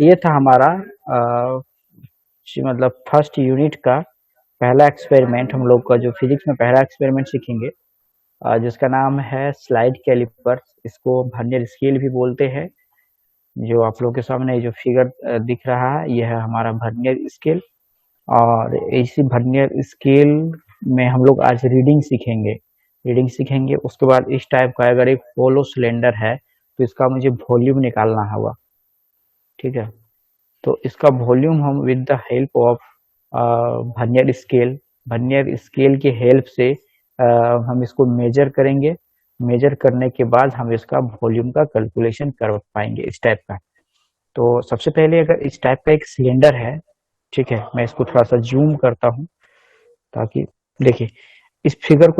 ये था हमारा मतलब फर्स्ट यूनिट का पहला एक्सपेरिमेंट। हम लोग का जो फिजिक्स में पहला एक्सपेरिमेंट सीखेंगे, जिसका नाम है स्लाइड कैलिपर्स। इसको वर्नियर स्केल भी बोलते हैं। जो आप लोग के सामने जो फिगर दिख रहा है, यह है हमारा वर्नियर स्केल। और इसी वर्नियर स्केल में हम लोग आज रीडिंग सीखेंगे। उसके बाद इस टाइप का अगर एक होलो सिलेंडर है तो इसका मुझे वॉल्यूम निकालना होगा। ठीक है, तो इसका वॉल्यूम हम with the help of vernier scale के हेल्प से हम इसको मेजर करेंगे। मेजर करने के बाद हम इसका वॉल्यूम का कैलकुलेशन कर पाएंगे इस टाइप का। तो सबसे पहले अगर इस टाइप का एक सिलेंडर है, ठीक है, मैं इसको थोड़ा सा जूम करता हूँ ताकि देखिए, इस फिगर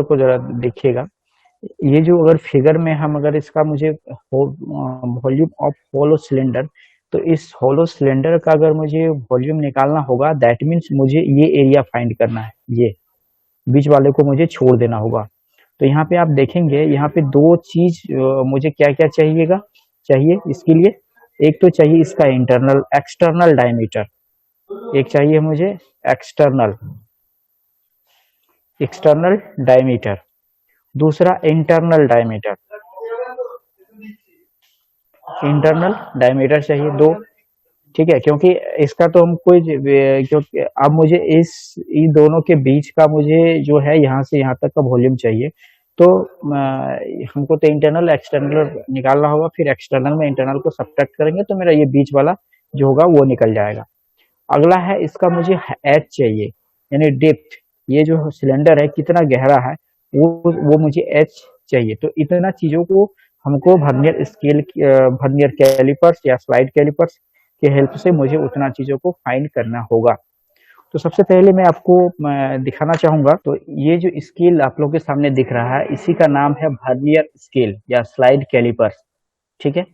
को जरा देखिएगा। ये जो अगर फिगर में हम अगर इसका मुझे वॉल्यूम ऑफ होलो सिलेंडर, तो इस होलो सिलेंडर का अगर मुझे वॉल्यूम निकालना होगा, दैट मीन्स मुझे ये एरिया फाइंड करना है, ये बीच वाले को मुझे छोड़ देना होगा। तो यहाँ पे आप देखेंगे, यहाँ पे दो चीज मुझे क्या क्या चाहिए इसके लिए। एक तो चाहिए इसका एक्सटर्नल डायमीटर। एक चाहिए मुझे एक्सटर्नल एक्सटर्नल डायमीटर। दूसरा इंटरनल डायमीटर चाहिए दो। ठीक है, क्योंकि इसका तो हम कोई, क्योंकि अब मुझे इस इन दोनों के बीच का मुझे जो है यहाँ से यहाँ तक का वॉल्यूम चाहिए। तो हमको तो इंटरनल एक्सटर्नल निकालना होगा, फिर एक्सटर्नल में इंटरनल को सब्ट्रैक्ट करेंगे तो मेरा ये बीच वाला जो होगा वो निकल जाएगा। अगला है, इसका मुझे एच चाहिए, यानी डेप्थ। ये जो सिलेंडर है कितना गहरा है, वो मुझे एच चाहिए। तो इतना चीजों को हमको वर्नियर कैलिपर्स या स्लाइड कैलिपर्स के हेल्प से मुझे उतना चीजों को फाइंड करना होगा। तो सबसे पहले मैं आपको दिखाना चाहूंगा। तो ये जो स्केल आप लोग के सामने दिख रहा है, इसी का नाम है वर्नियर स्केल या स्लाइड कैलिपर्स। ठीक है,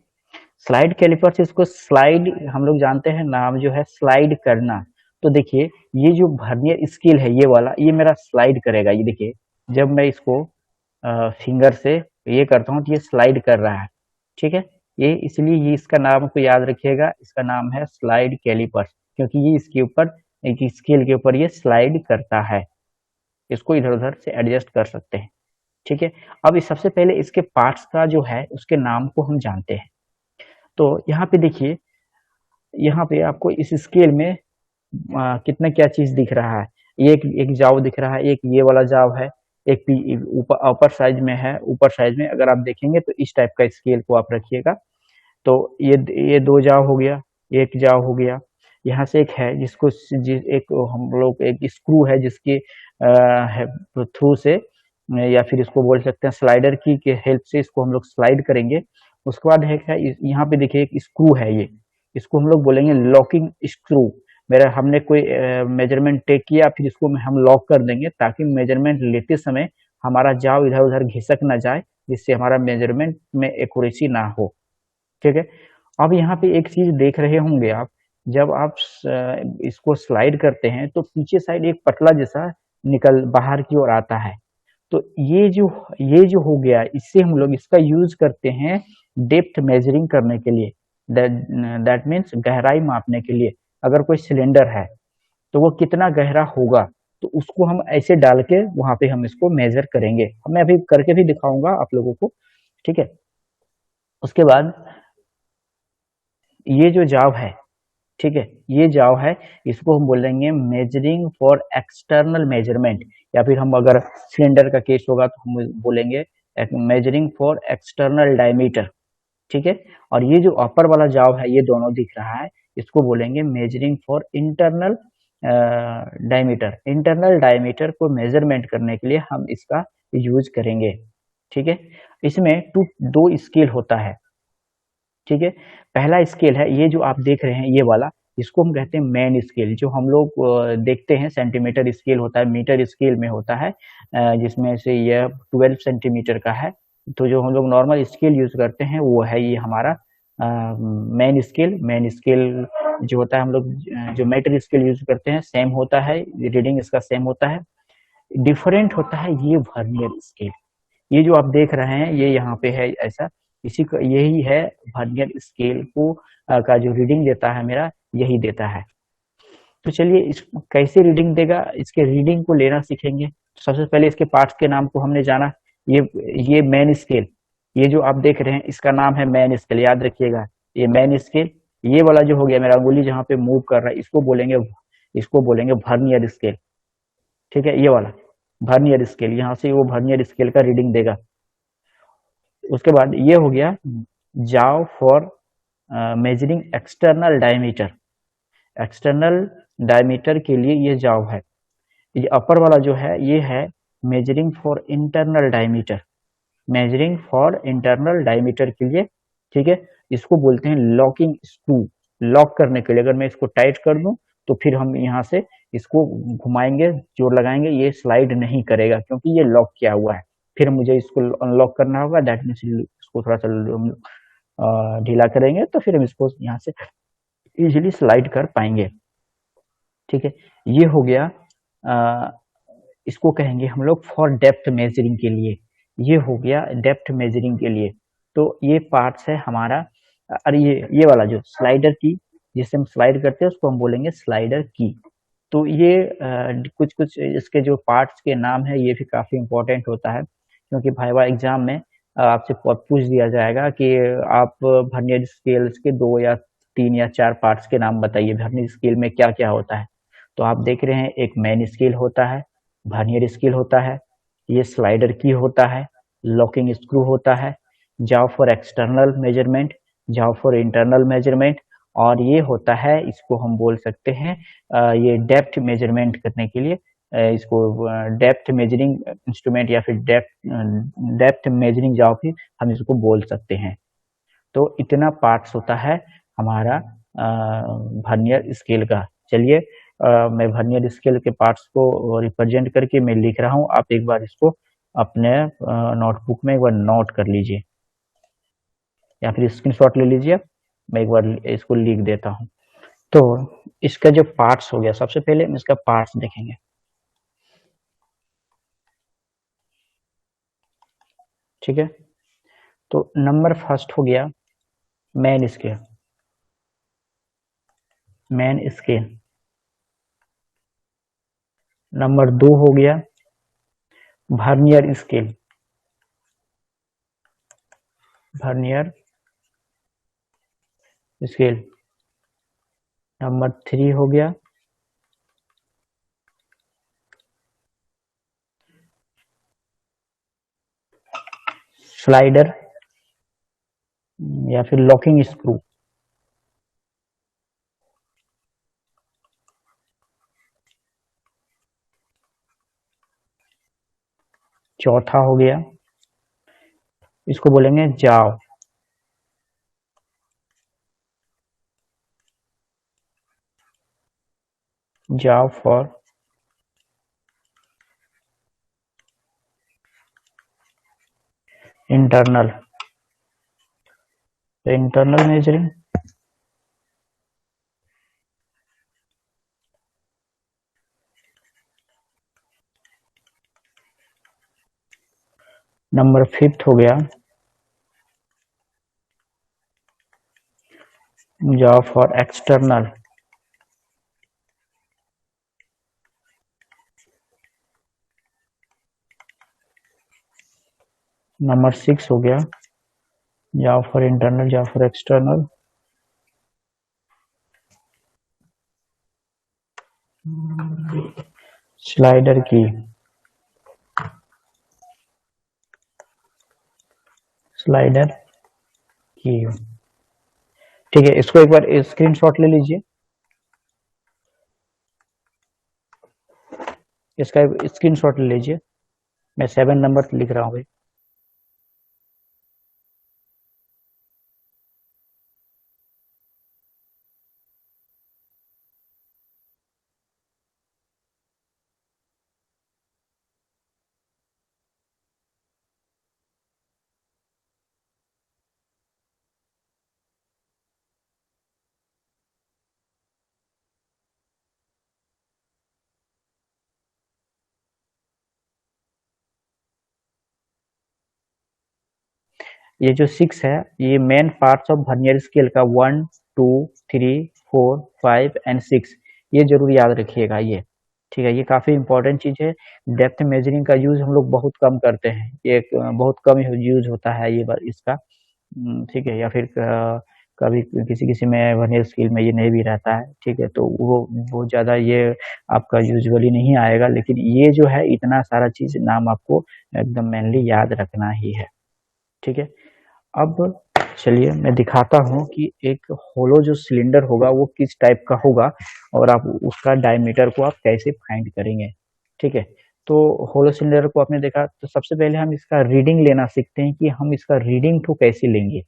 स्लाइड कैलिपर्स, इसको स्लाइड हम लोग जानते हैं, नाम जो है स्लाइड करना। तो देखिए, ये जो वर्नियर स्केल है ये वाला, ये मेरा स्लाइड करेगा। ये देखिए, जब मैं इसको फिंगर से ये करता हूँ तो ये स्लाइड कर रहा है। ठीक है, ये इसलिए ये इसका नाम को याद रखिएगा, इसका नाम है स्लाइड कैलिपर्स, क्योंकि ये इसके ऊपर एक स्केल के ऊपर ये स्लाइड करता है। इसको इधर उधर से एडजस्ट कर सकते हैं। ठीक है, अब इस सबसे पहले इसके पार्ट्स का जो है उसके नाम को हम जानते हैं। तो यहाँ पे देखिए, यहाँ पे आपको इस स्केल में कितना क्या चीज दिख रहा है। ये एक जाव दिख रहा है, एक ये वाला जाव है, एक ऊपर अपर साइज में है। ऊपर साइज में अगर आप देखेंगे तो इस टाइप का स्केल को आप रखिएगा। तो ये दो जाव हो गया, एक जाव हो गया। यहाँ से एक है जिसको एक हम लोग एक स्क्रू है जिसके थ्रू से, या फिर इसको बोल सकते हैं स्लाइडर की के हेल्प से इसको हम लोग स्लाइड करेंगे। उसके बाद है यहाँ पे देखिए एक स्क्रू है, ये इसको हम लोग बोलेंगे लॉकिंग स्क्रू। मेरा हमने कोई मेजरमेंट टेक किया, फिर इसको हम लॉक कर देंगे ताकि मेजरमेंट लेते समय हमारा जाव इधर उधर घिसक ना जाए, जिससे हमारा मेजरमेंट में एक्यूरेसी ना हो। ठीक है, अब यहाँ पे एक चीज देख रहे होंगे आप, जब आप इसको स्लाइड करते हैं तो पीछे साइड एक पतला जैसा निकल बाहर की ओर आता है। तो ये जो हो गया, इससे हम लोग इसका यूज करते हैं डेप्थ मेजरिंग करने के लिए। दैट मीन्स गहराई मापने के लिए। अगर कोई सिलेंडर है तो वो कितना गहरा होगा, तो उसको हम ऐसे डाल के वहां पे हम इसको मेजर करेंगे। मैं अभी करके भी दिखाऊंगा आप लोगों को। ठीक है, उसके बाद ये जो जाव है, ठीक है, ये जाव है, इसको हम बोलेंगे मेजरिंग फॉर एक्सटर्नल मेजरमेंट, या फिर हम अगर सिलेंडर का केस होगा तो हम बोलेंगे मेजरिंग फॉर एक्सटर्नल डायमीटर। ठीक है, और ये जो अपर वाला जाव है, ये दोनों दिख रहा है, इसको बोलेंगे measuring for internal diameter. Internal diameter को मेजरमेंट करने के लिए हम इसका यूज करेंगे। ठीक है, इसमें दो स्केल होता है। ठीक है, पहला स्केल है ये जो आप देख रहे हैं, ये वाला, इसको हम कहते हैं मेन स्केल। जो हम लोग देखते हैं सेंटीमीटर स्केल होता है, मीटर स्केल में होता है, जिसमें से यह 12 सेंटीमीटर का है। तो जो हम लोग नॉर्मल स्केल यूज करते हैं वो है ये हमारा मेन स्केल जो होता है। हम लोग जो मीटर स्केल यूज करते हैं सेम होता है, रीडिंग इसका सेम होता है। डिफरेंट होता है ये वर्नियर स्केल। ये जो आप देख रहे हैं ये यहाँ पे है ऐसा, इसी का यही है वर्नियर स्केल को का जो रीडिंग देता है मेरा, यही देता है। तो चलिए इस कैसे रीडिंग देगा, इसके रीडिंग को लेना सीखेंगे। सबसे पहले इसके पार्ट्स के नाम को हमने जाना। ये ये मेन स्केल, ये जो आप देख रहे हैं इसका नाम है मेन स्केल, याद रखिएगा। ये मेन स्केल, ये वाला जो हो गया मेरा अंगुली जहाँ पे मूव कर रहा है, इसको बोलेंगे वर्नियर स्केल। ठीक है, ये वाला वर्नियर स्केल, यहाँ से वो वर्नियर स्केल का रीडिंग देगा। उसके बाद ये हो गया जाव for measuring external diameter. External diameter के लिए ये जाव है। ये अपर वाला जो है ये है measuring for internal diameter, measuring for internal diameter के लिए। ठीक है, इसको बोलते हैं लॉकिंग स्क्रू। लॉक करने के लिए अगर मैं इसको टाइट कर दूं तो फिर हम यहाँ से इसको घुमाएंगे, जोर लगाएंगे, ये स्लाइड नहीं करेगा क्योंकि ये लॉक किया हुआ है। फिर मुझे इसको अनलॉक करना होगा, दैट मीन्स इसको थोड़ा सा ढीला करेंगे तो फिर हम इसको यहाँ से इजिली स्लाइड कर पाएंगे। ठीक है, ये हो गया इसको कहेंगे हम लोग फॉर डेप्थ मेजरिंग के लिए। ये हो गया डेप्थ मेजरिंग के लिए। तो ये पार्ट्स है हमारा। और ये वाला जो स्लाइडर की, जिससे हम स्लाइड करते हैं उसको हम बोलेंगे स्लाइडर की। तो ये कुछ कुछ इसके जो पार्ट्स के नाम है ये भी काफी इंपॉर्टेंट होता है, क्योंकि भाईवा एग्जाम में आपसे पूछ दिया जाएगा कि आप वर्नियर स्केल्स के 2 या 3 या 4 पार्ट्स के नाम बताइए, वर्नियर स्केल में क्या क्या होता है। तो आप देख रहे हैं एक मेन स्केल होता है, वर्नियर स्केल होता है, ये स्लाइडर की होता है, लॉकिंग स्क्रू होता है, जाव फॉर एक्सटर्नल मेजरमेंट, जाव फॉर इंटरनल मेजरमेंट, और ये होता है इसको हम बोल सकते हैं ये डेप्थ मेजरमेंट करने के लिए, इसको डेप्थ मेजरिंग इंस्ट्रूमेंट या फिर डेप्थ मेजरिंग जाव भी हम इसको बोल सकते हैं। तो इतना पार्ट्स होता है हमारा वर्नियर स्केल का। चलिए मैं वर्नियर स्केल के पार्ट्स को रिप्रेजेंट करके मैं लिख रहा हूँ, आप एक बार इसको अपने नोटबुक में एक बार नोट कर लीजिए या फिर स्क्रीनशॉट ले लीजिए। मैं एक बार इसको लिख देता हूँ। तो इसका जो पार्ट्स हो गया, सबसे पहले हम इसका पार्ट्स देखेंगे। ठीक है, तो नंबर फर्स्ट हो गया main scale, main scale. Number 2 हो गया vernier scale, vernier scale. Number 3 हो गया स्लाइडर या फिर लॉकिंग स्क्रू। चौथा हो गया, इसको बोलेंगे जाव, जाव for internal, internal measuring. Number 5 हो गया जाव फॉर एक्सटर्नल। नंबर 6 हो गया जाव फॉर इंटरनल, जाव फॉर एक्सटर्नल। स्लाइडर की, स्लाइडर की। ठीक है, इसको एक बार स्क्रीनशॉट ले लीजिए, इसका स्क्रीनशॉट ले लीजिए। मैं 7 नंबर लिख रहा हूँ। ये जो 6 है, ये main parts of vernier scale का 1 2 3 4 5 एंड 6, ये जरूर याद रखिएगा ये। ठीक है, ये काफी इंपॉर्टेंट चीज है। डेप्थ मेजरिंग का यूज हम लोग बहुत कम करते हैं, ये बहुत कम यूज होता है ये इसका। ठीक है, या फिर कभी किसी किसी में वर्नियर स्केल में ये नहीं भी रहता है। ठीक है, तो वो ज्यादा ये आपका यूजुअली नहीं आएगा, लेकिन ये जो है इतना सारा चीज नाम आपको एकदम मेनली याद रखना ही है। ठीक है, अब चलिए मैं दिखाता हूँ कि एक होलो जो सिलेंडर होगा वो किस टाइप का होगा, और आप उसका डायमीटर को आप कैसे फाइंड करेंगे। ठीक है, तो होलो सिलेंडर को आपने देखा, तो सबसे पहले हम इसका रीडिंग लेना सीखते हैं कि हम इसका रीडिंग को कैसे लेंगे।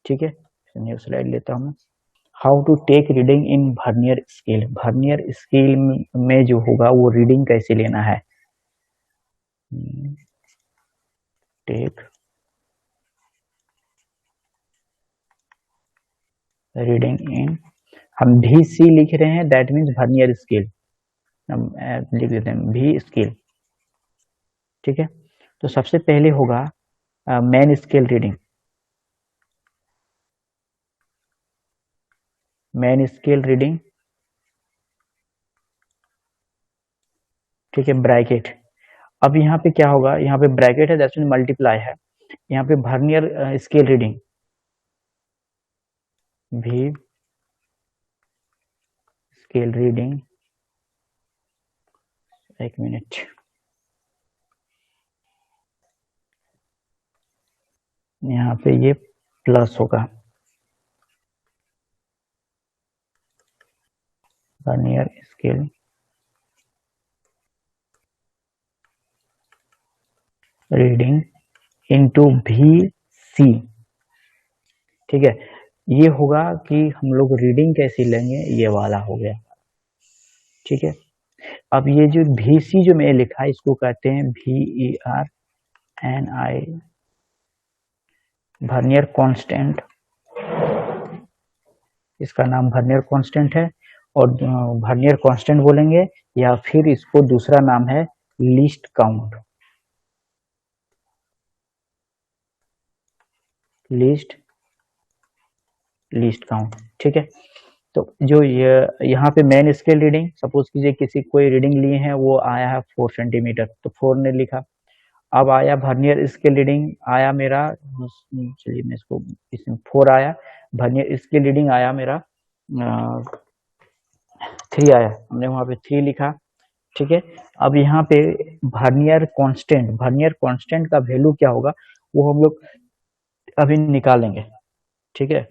ठीक है, न्यू स्लाइड लेता हूँ मैं। How to take reading in vernier scale. Vernier scale में जो होगा वो रीडिंग कैसे लेना है। टेक रीडिंग इन, हम भी सी लिख रहे हैं, दैट मीन्स वर्नियर स्केल, हम लिख देते हैं भी स्केल। ठीक है, तो सबसे पहले होगा main scale reading. Main scale reading, ठीक है, ब्रैकेट। अब यहाँ पे क्या होगा, यहाँ पे ब्रैकेट है, दैट्स मीन मल्टीप्लाई है। यहाँ पे वर्नियर स्केल रीडिंग भी स्केल रीडिंग, एक मिनट, यहाँ पे ये प्लस होगा, वर्नियर स्केल रीडिंग इनटू भी सी। ठीक है, ये होगा कि हम लोग रीडिंग कैसे लेंगे, ये वाला हो गया। ठीक है, अब ये जो भी सी जो मैंने लिखा है इसको कहते हैं VERNI, वर्नियर कांस्टेंट, इसका नाम वर्नियर कांस्टेंट है, और वर्नियर कांस्टेंट बोलेंगे, या फिर इसको दूसरा नाम है लीस्ट काउंट, लीस्ट काउंट। ठीक है, तो जो ये यहाँ पे मेन स्केल रीडिंग, सपोज कीजिए किसी कोई रीडिंग लिए हैं, वो आया है 4 सेंटीमीटर, तो 4 ने लिखा। अब आया वर्नियर स्केल रीडिंग आया मेरा, चलिए मैं इसको, इसमें 4 आया, वर्नियर स्केल रीडिंग आया मेरा 3 आया, हमने वहां पे 3 लिखा। ठीक है, अब यहाँ पे वर्नियर कांस्टेंट, वर्नियर कांस्टेंट का वैल्यू क्या होगा वो हम लोग अभी निकालेंगे। ठीक है,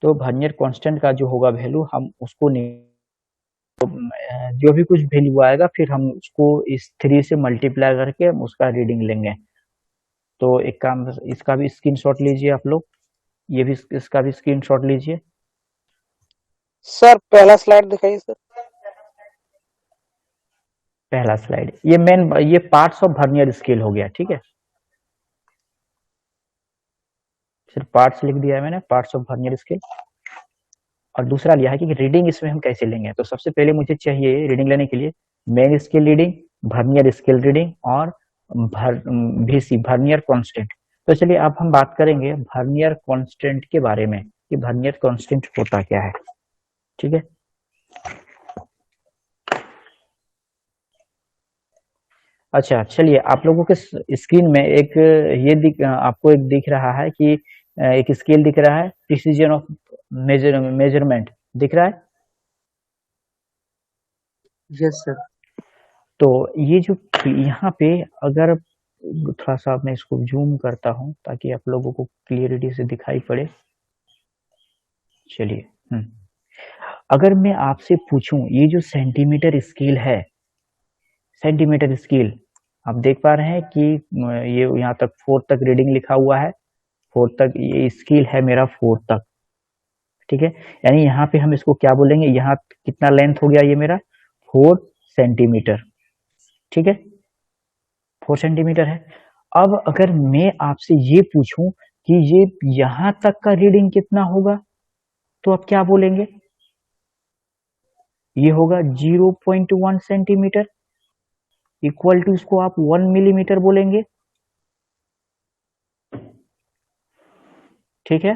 तो वर्नियर कांस्टेंट का जो होगा वैल्यू, हम उसको जो भी कुछ वैल्यू आएगा फिर हम उसको इस 3 से मल्टीप्लाई करके हम उसका रीडिंग लेंगे। तो एक काम, इसका भी स्क्रीनशॉट लीजिए आप लोग, ये भी इसका भी स्क्रीनशॉट लीजिए। सर पहला स्लाइड दिखाइए सर। पहला स्लाइड, ये मेन, ये पार्ट्स ऑफ वर्नियर स्केल हो गया। ठीक है, सिर्फ पार्ट्स लिख दिया है मैंने, पार्ट्स ऑफ वर्नियर स्केल, और दूसरा लिया है कि रीडिंग इसमें हम कैसे लेंगे। तो सबसे पहले मुझे चाहिए रीडिंग लेने के लिए main scale reading, vernier scale reading, और VC वर्नियर कांस्टेंट। तो चलिए अब हम बात करेंगे वर्नियर कांस्टेंट के बारे में कि वर्नियर कांस्टेंट होता क्या है। ठीक है, अच्छा चलिए, आप लोगों के स्क्रीन में एक ये आपको एक दिख रहा है कि एक स्केल दिख रहा है, प्रिसीजन ऑफ मेजरमेंट दिख रहा है। Yes sir. तो ये जो यहाँ पे, अगर थोड़ा सा मैं इसको जूम करता हूँ ताकि आप लोगों को क्लियरिटी से दिखाई पड़े। चलिए, अगर मैं आपसे पूछूं, ये जो सेंटीमीटर स्केल है, सेंटीमीटर स्केल आप देख पा रहे हैं कि ये यहाँ तक 4 तक रीडिंग लिखा हुआ है, 4 तक ये स्केल है मेरा, 4 तक। ठीक है, यानी यहाँ पे हम इसको क्या बोलेंगे, यहाँ कितना लेंथ हो गया ये मेरा, 4 सेंटीमीटर। ठीक है, 4 सेंटीमीटर है। अब अगर मैं आपसे ये पूछूं कि ये यहां तक का रीडिंग कितना होगा, तो आप क्या बोलेंगे, ये होगा 0.1 सेंटीमीटर, इक्वल टू इसको आप 1 मिलीमीटर बोलेंगे। ठीक है।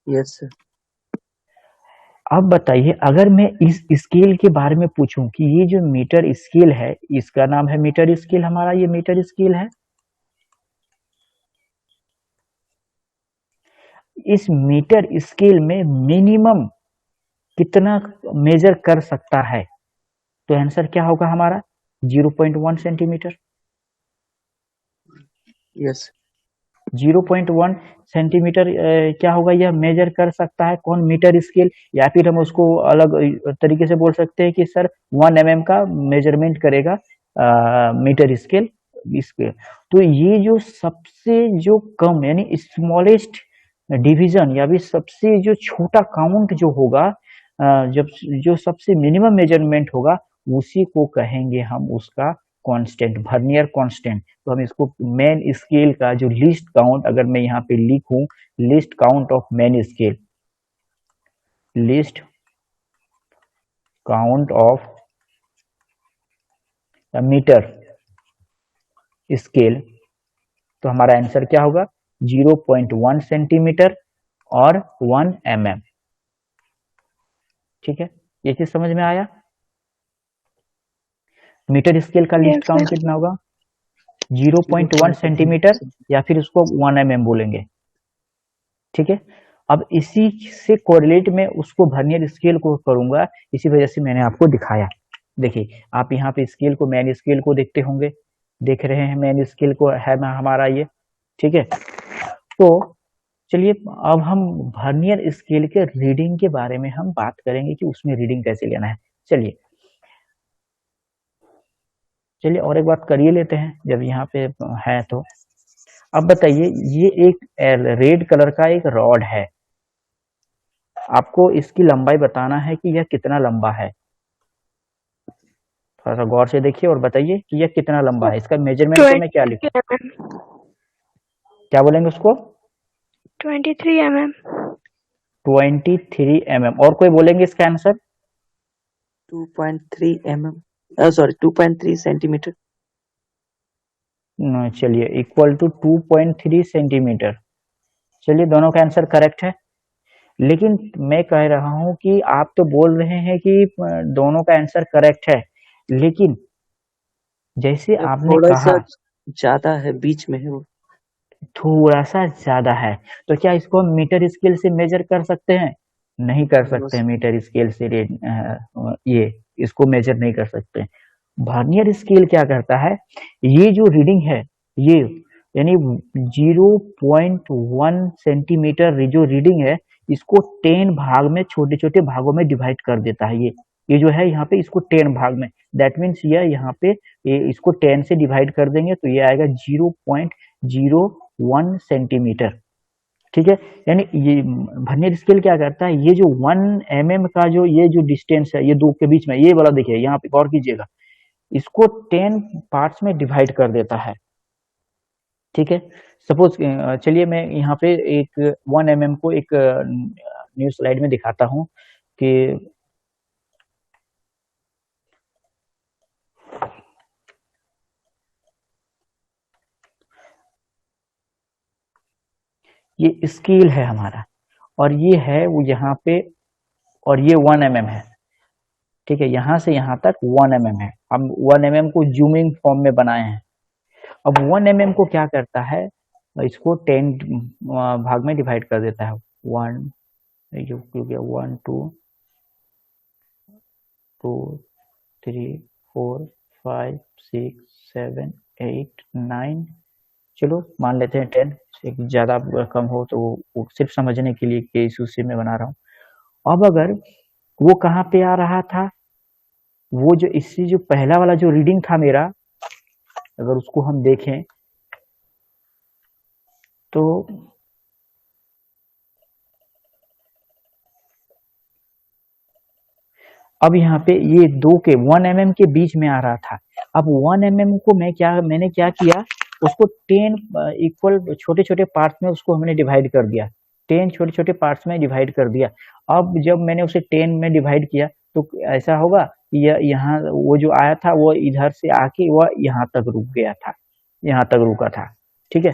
Yes sir. अब बताइए, अगर मैं इस स्केल के बारे में पूछूं कि ये जो मीटर स्केल है, इसका नाम है मीटर स्केल, हमारा ये मीटर स्केल है। इस मीटर स्केल में मिनिमम कितना मेजर कर सकता है? तो आंसर क्या होगा हमारा? 0.1 सेंटीमीटर। यस। 0.1 सेंटीमीटर क्या होगा, यह मेजर कर सकता है कौन? Metre scale. या फिर हम उसको अलग तरीके से बोल सकते हैं कि सर 1 mm का मेजरमेंट करेगा मीटर स्केल स्केल। तो ये जो सबसे जो कम यानी स्मॉलेस्ट डिवीजन या भी सबसे जो छोटा काउंट जो होगा, जब जो सबसे मिनिमम मेजरमेंट होगा, उसी को कहेंगे हम उसका कांस्टेंट, वर्नियर कांस्टेंट। तो हम इसको मेन स्केल का जो लीस्ट काउंट, अगर मैं यहाँ पे लिखूं least count of main scale, least count of metre scale, तो हमारा आंसर क्या होगा? 0.1 सेंटीमीटर और 1 mm। ठीक है, ये चीज समझ में आया? मीटर स्केल का लिस्ट यस काउंट सर। कितना होगा? 0.1 सेंटीमीटर या फिर उसको 1 mm बोलेंगे। ठीक है। अब इसी से कोरिलेट में उसको वर्नियर स्केल को करूंगा, इसी वजह से मैंने आपको दिखाया। देखिए, आप यहाँ पे स्केल को, मैन स्केल को देखते होंगे, देख रहे हैं मैन स्केल को, है हमारा ये। ठीक है। तो चलिए, अब हम वर्नियर स्केल के रीडिंग के बारे में हम बात करेंगे कि उसमें रीडिंग कैसे लेना है। चलिए चलिए और एक बात करिए लेते हैं जब यहाँ पे है तो। अब बताइए, ये एक रेड कलर का एक रॉड है, आपको इसकी लंबाई बताना है कि यह कितना लंबा है। थोड़ा सा गौर से देखिए और बताइए कि यह कितना लंबा है। इसका मेजरमेंट को मैं क्या 23 लिखूं? mm। क्या बोलेंगे उसको? 23 mm। 23 mm। और कोई बोलेंगे इसका आंसर? 2.3 mm, sorry 2.3 centimetre. चलिए, इक्वल टू 2.3 सेंटीमीटर। चलिए, दोनों का आंसर करेक्ट है। लेकिन मैं कह रहा हूं कि आप तो बोल रहे हैं कि दोनों का आंसर करेक्ट है, लेकिन जैसे आपने थोड़ा सा कहा ज्यादा है, बीच में है वो। थोड़ा सा ज्यादा है, तो क्या इसको हम मीटर स्केल से मेजर कर सकते हैं? नहीं कर नो सकते हैं मीटर स्केल से। ये इसको मेजर नहीं कर सकते। वर्नियर स्केल क्या करता है, ये जो रीडिंग है, ये यानी 0.1 सेंटीमीटर जो रीडिंग है, इसको 10 भाग में, छोटे छोटे भागों में डिवाइड कर देता है। ये जो है यहाँ पे, इसको 10 भाग में, दैट मीन्स ये यहाँ पे, ये इसको 10 से डिवाइड कर देंगे तो ये आएगा 0.01 सेंटीमीटर। ठीक है। यानी ये वर्नियर स्केल क्या करता है, ये जो 1 mm का जो ये जो डिस्टेंस है, ये दो के बीच में, ये वाला देखिए यहाँ पे गौर कीजिएगा, इसको 10 पार्ट्स में डिवाइड कर देता है। ठीक है। सपोज चलिए मैं यहाँ पे एक 1 mm को एक न्यू स्लाइड में दिखाता हूँ कि ये स्केल है हमारा, और ये है वो यहाँ पे, और ये 1 mm है। ठीक है, यहाँ से यहाँ तक 1 mm है। हम 1 mm को जूमिंग फॉर्म में बनाए हैं। अब 1 mm को क्या करता है, इसको 10 भाग में डिवाइड कर देता है। 1, जो हो गया 1 2 2 3 4 5 6 7 8 9, चलो मान लेते हैं 10। एक ज्यादा कम हो तो वो सिर्फ समझने के लिए कि इस उसी में बना रहा हूँ। अब अगर वो कहाँ पे आ रहा था, वो जो इससे जो पहला वाला जो रीडिंग था मेरा, अगर उसको हम देखें तो अब यहाँ पे ये दो के 1 mm के बीच में आ रहा था। अब 1 mm को मैंने क्या किया, उसको 10 इक्वल छोटे छोटे पार्ट्स में उसको हमने डिवाइड कर दिया। 10 छोटे छोटे पार्ट्स में डिवाइड कर दिया। अब जब मैंने उसे 10 में डिवाइड किया तो ऐसा होगा कि यहाँ वो जो आया था वो इधर से आके वह यहाँ तक रुक गया था, यहाँ तक रुका था। ठीक है।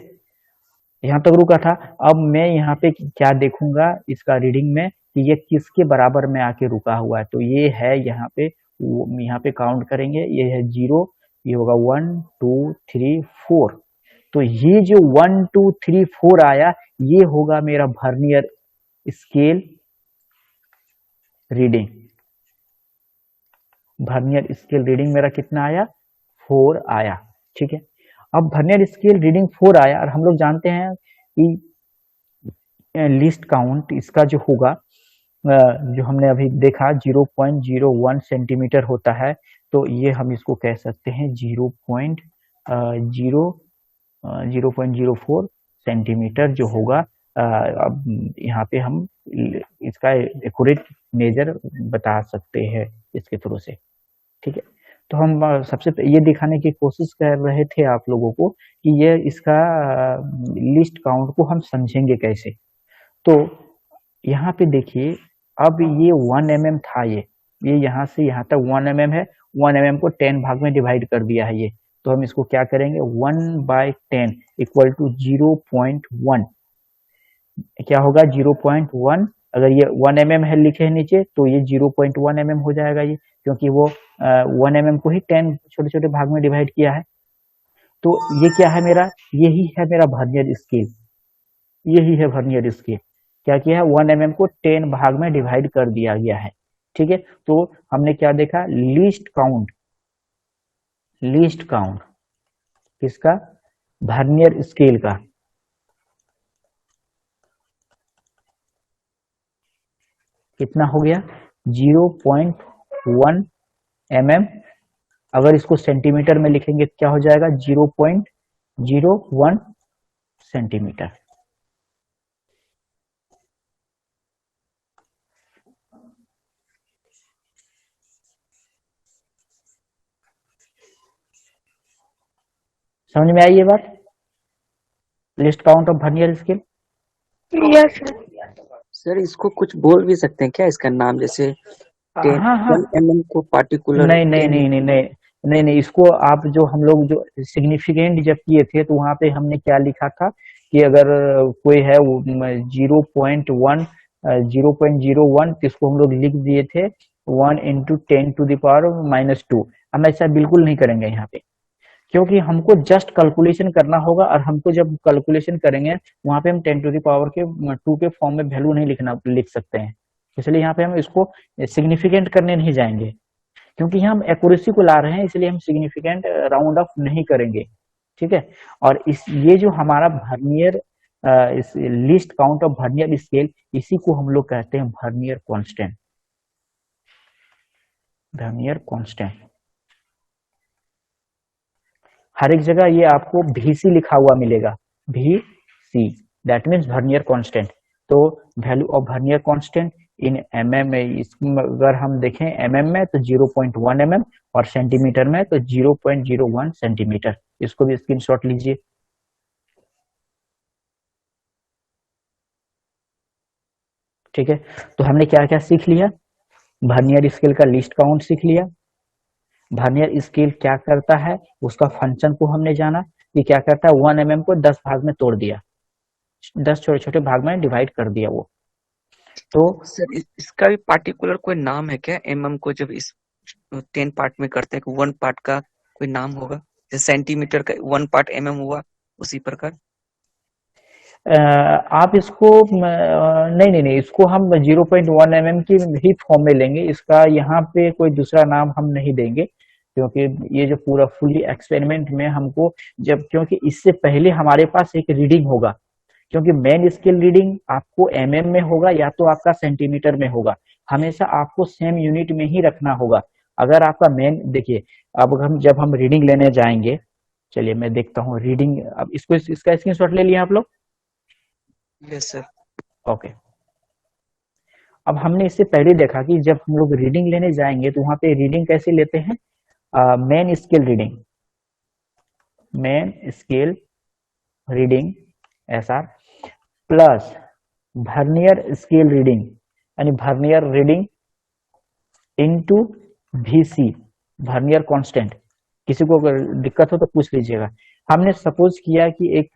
यहाँ तक रुका था। अब मैं यहाँ पे क्या देखूंगा इसका रीडिंग में कि ये किसके बराबर में आके रुका हुआ है। तो ये है यहाँ पे काउंट करेंगे, ये है 0, ये होगा 1 2 3 4। तो ये जो 1 2 3 4 आया, ये होगा मेरा vernier scale reading. Vernier scale reading मेरा कितना आया? 4 आया। ठीक है, अब वर्नियर स्केल रीडिंग 4 आया और हम लोग जानते हैं कि लीस्ट काउंट इसका जो होगा, जो हमने अभी देखा 0.01 सेंटीमीटर होता है। तो ये हम इसको कह सकते हैं 0.04 सेंटीमीटर जो होगा। अब यहाँ पे हम इसका एक्यूरेट मेजर बता सकते हैं इसके थ्रू से। ठीक है, तो हम सबसे ये दिखाने की कोशिश कर रहे थे आप लोगों को कि ये इसका लिस्ट काउंट को हम समझेंगे कैसे। तो यहाँ पे देखिए, अब ये 1 mm था, ये यहाँ से यहाँ तक 1 mm है। 1 mm को 10 भाग में डिवाइड कर दिया है ये। तो हम इसको क्या करेंगे, 1/10 इक्वल टू 0.1। क्या होगा 0.1? अगर ये 1 mm है लिखे है नीचे, तो ये 0.1 mm हो जाएगा ये, क्योंकि वो 1 mm को ही 10 छोटे छोटे भाग में डिवाइड किया है। तो ये क्या है मेरा, यही है मेरा वर्नियर स्केल, यही है वर्नियर स्केल। क्या किया है, 1 mm को 10 भाग में डिवाइड कर दिया गया है। ठीक है, तो हमने क्या देखा, लीस्ट काउंट, लीस्ट काउंट किसका, वर्नियर स्केल का। कितना हो गया, 0.1 mm। अगर इसको सेंटीमीटर में लिखेंगे तो क्या हो जाएगा, 0.01 सेंटीमीटर। समझ में आई ये बात, list count of vernier scale? Yes, sir. Sir इसको कुछ बोल भी सकते हैं क्या, इसका नाम, जैसे हाँ हाँ, 10 mm को पार्टिकुलर नहीं नहीं नहीं नहीं नहीं नहीं नहीं, इसको आप जो हम लोग जो सिग्निफिकेंट जब किए थे तो वहां पे हमने क्या लिखा था कि अगर कोई है 0.1 0.01, तो इसको हम लोग लिख दिए थे 1 इंटू 10⁻⁻²। हम ऐसा बिल्कुल नहीं करेंगे यहाँ पे, क्योंकि हमको जस्ट कैलकुलेशन करना होगा, और हमको जब कैलकुलेशन करेंगे वहां पे हम 10⁻²⁵ के फॉर्म में वैल्यू नहीं लिख सकते हैं। इसलिए यहाँ पे हम इसको सिग्निफिकेंट करने नहीं जाएंगे, क्योंकि हम एक्यूरेसी को ला रहे हैं, इसलिए हम सिग्निफिकेंट राउंड ऑफ नहीं करेंगे। ठीक है, और ये जो हमारा वर्नियर इस least count of vernier scale, इसी को हम लोग कहते हैं वर्नियर कांस्टेंट। वर्नियर कांस्टेंट हर एक जगह ये आपको VC लिखा हुआ मिलेगा, VC, that means vernier constant. तो value of vernier constant in mm में, इसमें अगर हम देखें mm में तो 0.1 mm, और सेंटीमीटर में तो 0.01 सेंटीमीटर। इसको भी स्क्रीनशॉट लीजिए। ठीक है, तो हमने क्या क्या सीख लिया, वर्नियर स्केल का लिस्ट काउंट सीख लिया, वर्नियर स्केल क्या करता है उसका फंक्शन को हमने जाना कि क्या करता है, 1 mm को 10 भाग में तोड़ दिया, 10 छोटे छोटे भाग में डिवाइड कर दिया वो। तो सर इसका भी पार्टिकुलर कोई नाम है क्या, mm को जब इस 10 पार्ट में करते हैं, 1 पार्ट का कोई नाम होगा, जैसे सेंटीमीटर का 1 पार्ट mm हुआ, उसी प्रकार? आप इसको नहीं नहीं नहीं, इसको हम 0.1 mm की ही फॉर्म में लेंगे, इसका यहाँ पे कोई दूसरा नाम हम नहीं देंगे, क्योंकि ये जो पूरा फुली एक्सपेरिमेंट में हमको जब, क्योंकि इससे पहले हमारे पास एक रीडिंग होगा, क्योंकि मेन स्केल रीडिंग आपको mm में होगा या तो आपका सेंटीमीटर में होगा, हमेशा आपको सेम यूनिट में ही रखना होगा। अगर आपका मेन, देखिए अब हम जब हम रीडिंग लेने जाएंगे, चलिए मैं देखता हूँ रीडिंग, अब इसको इसका स्क्रीनशॉट ले लिया आप लोग? Yes sir. ओके, अब हमने इससे पहले देखा कि जब हम लोग रीडिंग लेने जाएंगे तो वहां पे रीडिंग कैसे लेते हैं, main scale reading, main scale reading SR plus vernier scale reading, यानी vernier reading into VC, vernier constant. किसी को अगर दिक्कत हो तो पूछ लीजिएगा। हमने सपोज किया कि एक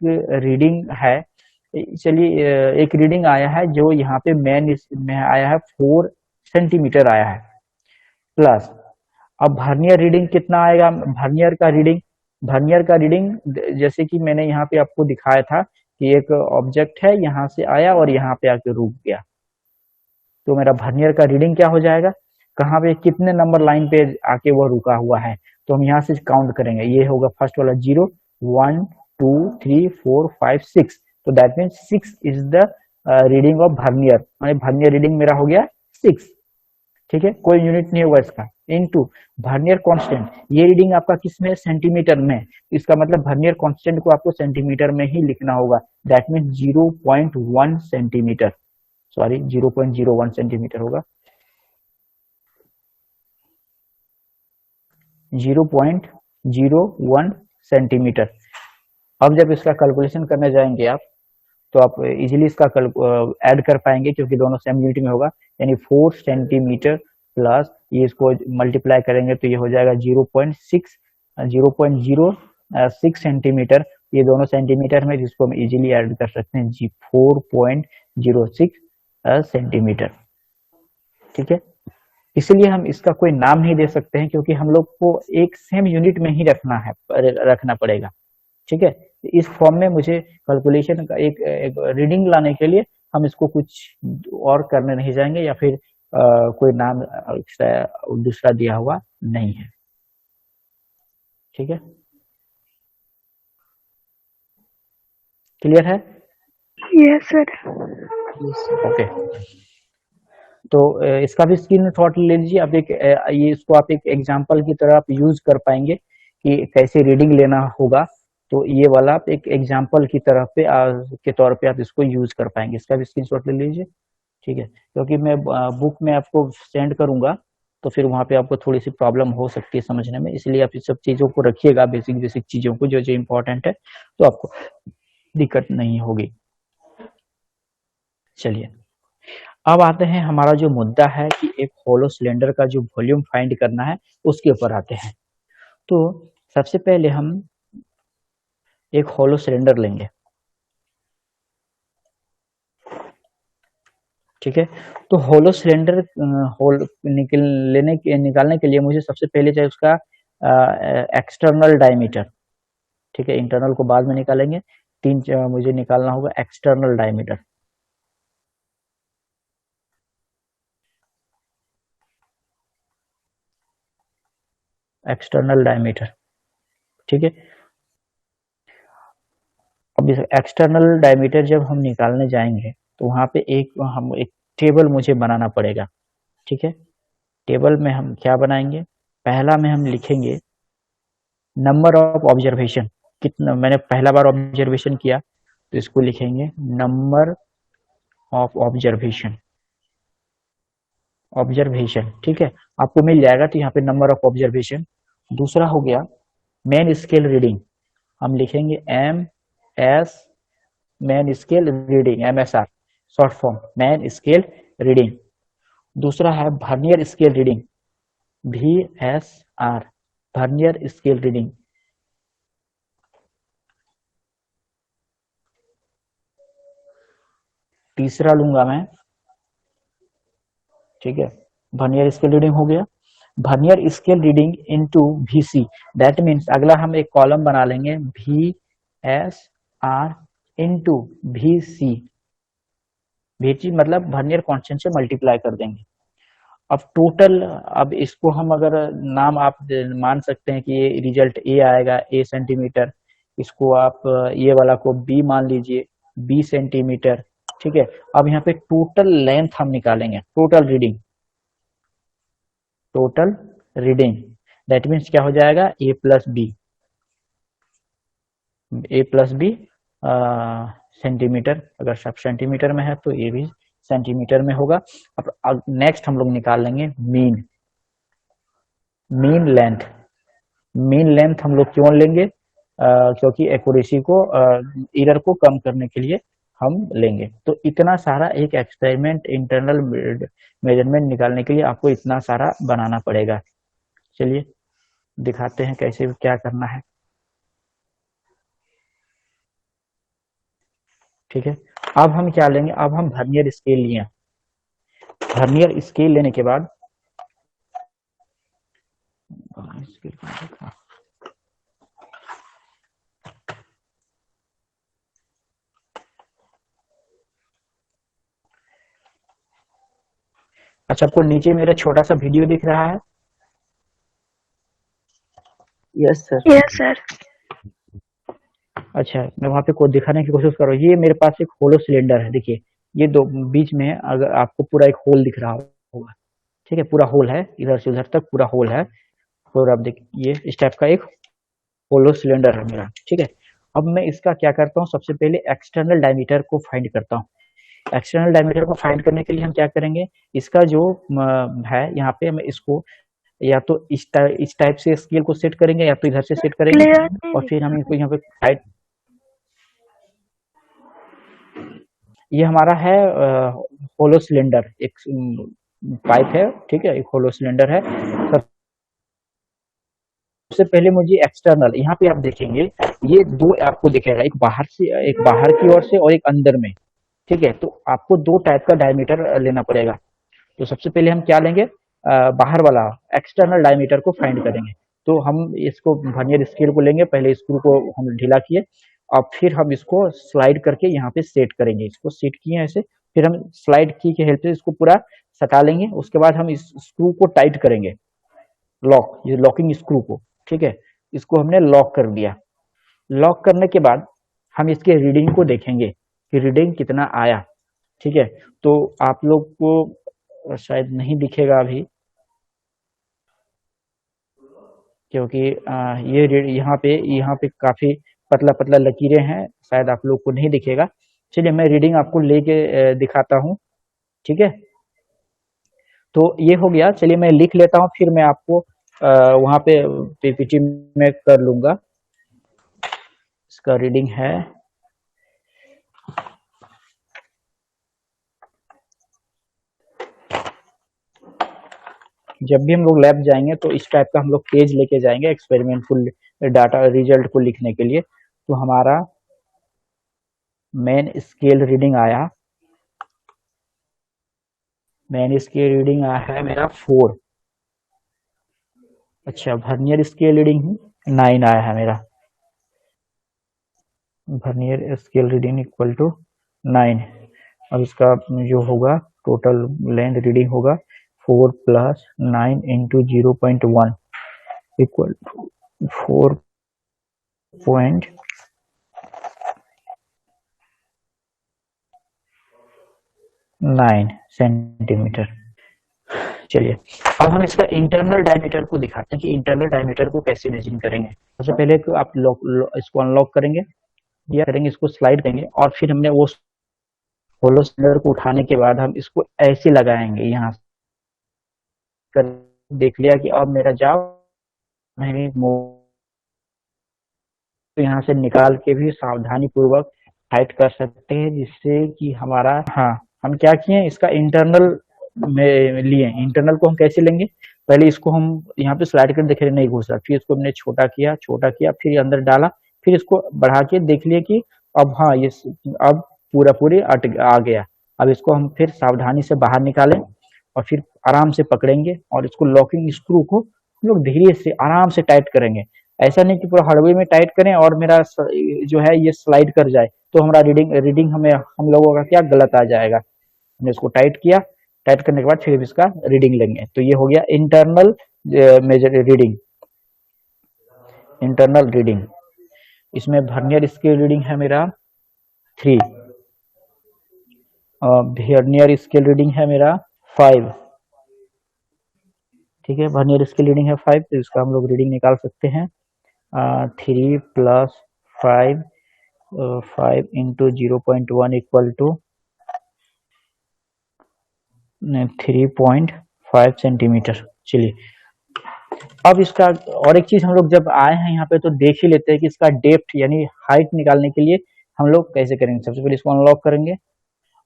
रीडिंग है चलिए एक रीडिंग आया है जो यहाँ पे मेन में आया है 4 सेंटीमीटर आया है प्लस। अब वर्नियर रीडिंग कितना आएगा? वर्नियर का रीडिंग जैसे कि मैंने यहाँ पे आपको दिखाया था कि एक ऑब्जेक्ट है, यहाँ से आया और यहाँ पे आके रुक गया, तो मेरा वर्नियर का रीडिंग क्या हो जाएगा? कहाँ पे कितने नंबर लाइन पे आके वो रुका हुआ है, तो हम यहाँ से काउंट करेंगे। ये होगा फर्स्ट वाला 0, 1, 2, 3, 4, 5, 6, तो that means 6 is the reading of vernier, vernier reading मेरा हो गया 6। ठीक है, कोई यूनिट नहीं होगा इसका। इनटू वर्नियर कांस्टेंट, ये रीडिंग आपका किस में? सेंटीमीटर में। इसका मतलब वर्नियर कांस्टेंट को आपको सेंटीमीटर में ही लिखना होगा, that means 0.1 centimetre, sorry 0.01 centimetre होगा, 0.01 सेंटीमीटर। अब जब इसका कैलकुलेशन करने जाएंगे आप, तो आप इजीली इसका ऐड कर पाएंगे क्योंकि दोनों सेम यूनिट में होगा, यानी 4 सेंटीमीटर प्लस ये इसको मल्टीप्लाई करेंगे तो ये हो जाएगा 0.06 सेंटीमीटर। ये दोनों सेंटीमीटर में, जिसको हम इजीली ऐड कर सकते हैं 4.06 सेंटीमीटर। ठीक है, इसलिए हम इसका कोई नाम नहीं दे सकते हैं क्योंकि हम लोग को एक सेम यूनिट में ही रखना पड़ेगा। ठीक है, इस फॉर्म में मुझे कैलकुलेशन का एक रीडिंग लाने के लिए हम इसको कुछ और करने नहीं जाएंगे, या फिर कोई नाम दूसरा दिया हुआ नहीं है। ठीक है, क्लियर है? Yes sir. ओके, तो इसका भी स्क्रीनशॉट ले लीजिए। आप ये इसको आप एक एग्जांपल की तरह आप यूज कर पाएंगे कि कैसे रीडिंग लेना होगा, तो ये वाला आप एक एग्जांपल की तरह पे के तौर पे आप इसको यूज कर पाएंगे। इसका भी स्क्रीनशॉट ले लीजिए। ठीक है, क्योंकि मैं बुक में आपको सेंड करूंगा तो फिर वहां पे आपको थोड़ी सी प्रॉब्लम हो सकती है समझने में, इसलिए आप इस सब चीजों को रखिएगा, बेसिक चीजों को जो जो इम्पोर्टेंट है, तो आपको दिक्कत नहीं होगी। चलिए, अब आते हैं, हमारा जो मुद्दा है कि एक होलो सिलेंडर का जो वॉल्यूम फाइंड करना है उसके ऊपर आते हैं। तो सबसे पहले हम एक होलो सिलेंडर लेंगे। ठीक है, तो होलो सिलेंडर निकालने के लिए मुझे सबसे पहले चाहिए उसका एक्सटर्नल डायमीटर। ठीक है, इंटरनल को बाद में निकालेंगे, मुझे निकालना होगा एक्सटर्नल डायमीटर। एक्सटर्नल डायमीटर, ठीक है। अब इस एक्सटर्नल डायमीटर जब हम निकालने जाएंगे तो वहां पे एक टेबल मुझे बनाना पड़ेगा। ठीक है, टेबल में हम क्या बनाएंगे? पहला में हम लिखेंगे नंबर ऑफ ऑब्जर्वेशन, कितना मैंने पहला बार ऑब्जर्वेशन किया, तो इसको लिखेंगे नंबर ऑफ ऑब्जर्वेशन। ठीक है, आपको मिल जाएगा, तो यहाँ पे नंबर ऑफ ऑब्जर्वेशन। दूसरा हो गया मेन स्केल रीडिंग, हम लिखेंगे MS, main scale reading, MSR short form, main scale reading. दूसरा है vernier scale reading, VSR, vernier scale reading. तीसरा लूंगा मैं, ठीक है, वर्नियर स्केल रीडिंग हो गया, vernier scale reading into VC, that means अगला हम एक कॉलम बना लेंगे VSR इनटू VC, VC मतलब वर्नियर कांस्टेंट से मल्टीप्लाई कर देंगे। अब टोटल, अब इसको हम अगर नाम आप मान सकते हैं कि ये रिजल्ट A आएगा, A सेंटीमीटर, इसको आप ये वाला को B मान लीजिए, B सेंटीमीटर। ठीक है, अब यहाँ पे टोटल लेंथ हम निकालेंगे, टोटल रीडिंग दैट मीन्स क्या हो जाएगा? A प्लस बी सेंटीमीटर, अगर सब सेंटीमीटर में है तो ये भी सेंटीमीटर में होगा। अब नेक्स्ट हम लोग निकाल लेंगे मीन लेंथ हम लोग क्यों लेंगे? क्योंकि एक्यूरेसी को, एरर को कम करने के लिए हम लेंगे। तो इतना सारा एक एक्सपेरिमेंट, इंटरनल मेजरमेंट निकालने के लिए आपको इतना सारा बनाना पड़ेगा। चलिए दिखाते हैं कैसे क्या करना है। ठीक है। अब हम क्या लेंगे, अब हम वर्नियर स्केल लिए। वर्नियर स्केल लेने के बाद स्केल कहाँ रखा? अच्छा, आपको नीचे मेरा छोटा सा वीडियो दिख रहा है? Yes sir. Yes sir. अच्छा, मैं वहां पे कोड दिखाने की कोशिश कर रहा हूँ। ये मेरे पास एक होलो सिलेंडर है, देखिए ये दो बीच में अगर आपको पूरा एक होल दिख रहा होगा, ठीक है, पूरा होल है, इधर से उधर तक पूरा होल है। और आप देखिए इस टाइप का एक होलो सिलेंडर है मेरा, ठीक है। अब मैं इसका क्या करता हूँ, सबसे पहले एक्सटर्नल डायमीटर को फाइंड करता हूँ। एक्सटर्नल डायमीटर को फाइंड करने के लिए हम क्या करेंगे, इसका जो है यहाँ पे हम इसको या तो इस टाइप से स्केल को सेट करेंगे या तो इधर से सेट करेंगे, क्लियर नहीं और दिख फिर हम रहा इसको है। यहाँ पे टाइट, ये हमारा है होलो सिलेंडर, एक पाइप है, ठीक है, एक होलो सिलेंडर है। सबसे पहले मुझे एक्सटर्नल, यहाँ पे आप देखेंगे ये दो आपको दिखेगा, एक बाहर से, एक बाहर की ओर से और एक अंदर में, ठीक है। तो आपको दो टाइप का डायमीटर लेना पड़ेगा। तो सबसे पहले हम क्या लेंगे, बाहर वाला एक्सटर्नल डायमीटर को फाइंड करेंगे। तो हम इसको वर्नियर स्केल को लेंगे, पहले स्क्रू को हम ढीला किए और फिर हम इसको स्लाइड करके यहाँ पे सेट करेंगे। इसको सेट किए ऐसे, फिर हम स्लाइड की के हेल्प से इसको पूरा सटा लेंगे। उसके बाद हम इस स्क्रू को टाइट करेंगे, लॉक, ये लॉकिंग स्क्रू को, ठीक है। इसको हमने लॉक कर दिया। लॉक करने के बाद हम इसके रीडिंग को देखेंगे कि रीडिंग कितना आया, ठीक है। तो आप लोग को शायद नहीं दिखेगा अभी, क्योंकि ये यहाँ पे काफी पतला पतला लकीरें हैं, शायद आप लोग को नहीं दिखेगा। चलिए मैं रीडिंग आपको लेके दिखाता हूँ, ठीक है। तो ये हो गया, चलिए मैं लिख लेता हूँ, फिर मैं आपको वहाँ पे पीपीटी में कर लूंगा। इसका रीडिंग है, जब भी हम लोग लैब जाएंगे तो इस टाइप का हम लोग पेज लेके जाएंगे एक्सपेरिमेंटल डाटा रिजल्ट को लिखने के लिए। तो हमारा मेन स्केल रीडिंग आया, मेन स्केल रीडिंग आया है मेरा 4। अच्छा, वर्नियर स्केल रीडिंग 9 आया है मेरा। Vernier scale reading equal to 9। अब इसका जो होगा टोटल लेंथ रीडिंग होगा 4 plus 9 into 0.1 equal to 4.9 centimetre. चलिए अब हम इसका इंटरनल डायमीटर को दिखाते हैं कि इंटरनल डायमीटर को कैसे मेजरिंग करेंगे। सबसे पहले तो आप इसको अनलॉक करेंगे, या करेंगे इसको स्लाइड करेंगे, और फिर हमने वो होलो सिलेंडर को उठाने के बाद हम इसको ऐसे लगाएंगे, यहाँ कर देख लिया कि अब मेरा जाओ नहीं, तो यहाँ से निकाल के भी सावधानी पूर्वक टाइट कर सकते हैं, जिससे कि हमारा, हाँ, हम क्या किए, इसका इंटरनल में लिए। इंटरनल को हम कैसे लेंगे, पहले इसको हम यहाँ पे स्लाइड कर देख रहे नहीं घुस रहा, फिर इसको हमने छोटा किया, फिर अंदर डाला, फिर इसको बढ़ा के देख लिए कि अब हाँ ये अब पूरा पूरी आ गया। अब इसको हम फिर सावधानी से बाहर निकालें और फिर आराम से पकड़ेंगे और इसको लॉकिंग स्क्रू को हम लोग धीरे से आराम से टाइट करेंगे। ऐसा नहीं कि पूरा हड़बड़ी में टाइट करें और मेरा जो है ये स्लाइड कर जाए, तो हमारा रीडिंग हमें, हम लोगों का क्या गलत आ जाएगा। हमने इसको टाइट किया, टाइट करने के बाद फिर इसका रीडिंग लेंगे। तो ये हो गया internal measure reading, internal reading. इसमें वर्नियर स्केल रीडिंग है मेरा 3, वर्नियर स्केल रीडिंग है मेरा 5, ठीक है। वर्नियर स्केल रीडिंग है 5, तो इसका हम लोग रीडिंग निकाल सकते हैं। 3 plus 5, 5 into 0.1 equal to 3.5 centimetre. चलिए अब इसका और एक चीज हम लोग जब आए हैं यहाँ पे तो देख ही लेते हैं कि इसका डेप्थ यानी हाइट निकालने के लिए हम लोग कैसे करेंगे। सबसे पहले इसको अनलॉक करेंगे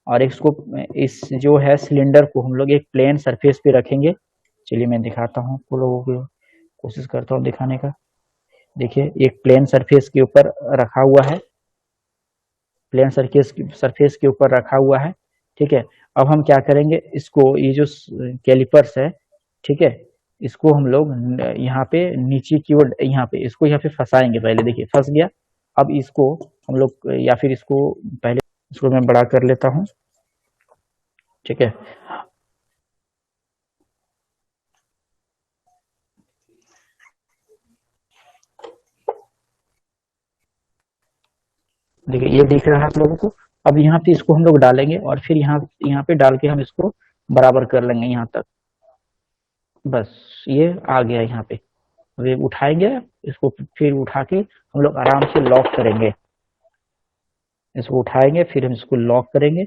और इसको, इस जो है सिलेंडर को हम लोग एक प्लेन सरफेस पे रखेंगे। चलिए मैं दिखाता हूँ आपको, लोगों को कोशिश करता हूँ दिखाने का। देखिए एक प्लेन सरफेस के ऊपर रखा हुआ है, प्लेन सरफेस के ऊपर रखा हुआ है। ठीक है, अब हम क्या करेंगे, इसको ये जो कैलिपर्स है, ठीक है, इसको हम लोग यहाँ पे नीचे की ओर, यहाँ पे इसको यहाँ पे फंसाएंगे। पहले देखिए फंस गया। अब इसको हम लोग, या फिर इसको पहले, इसको मैं बड़ा कर लेता हूँ। ठीक है, देखिए ये दिख रहा है आप लोगों को। अब यहाँ पे इसको हम लोग डालेंगे और फिर यहाँ यहाँ पे डाल के हम इसको बराबर कर लेंगे यहाँ तक। बस ये आ गया यहाँ पे। वे उठाएंगे इसको, फिर उठा के हम लोग आराम से लॉक करेंगे। इसको उठाएंगे फिर हम इसको लॉक करेंगे।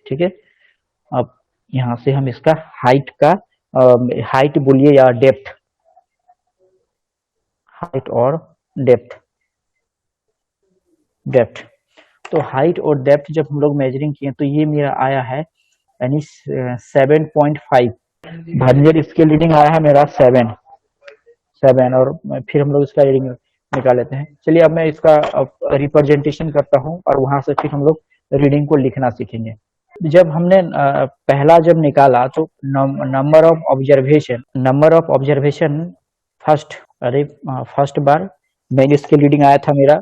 ठीक है, अब यहाँ से हम इसका हाइट का, हाइट बोलिए या डेप्थ, हाइट और डेप्थ, डेप्थ। तो हाइट और डेप्थ जब हम लोग मेजरिंग किए तो ये मेरा आया है यानी 7.5। वर्नियर स्केल रीडिंग आया है मेरा 7, और फिर हम लोग इसका रीडिंग निकाल लेते हैं। चलिए अब मैं इसका रिप्रेजेंटेशन करता हूँ और वहां से फिर हम लोग रीडिंग को लिखना सीखेंगे। जब हमने पहला जब निकाला तो number of observation first bar main scale reading आया था मेरा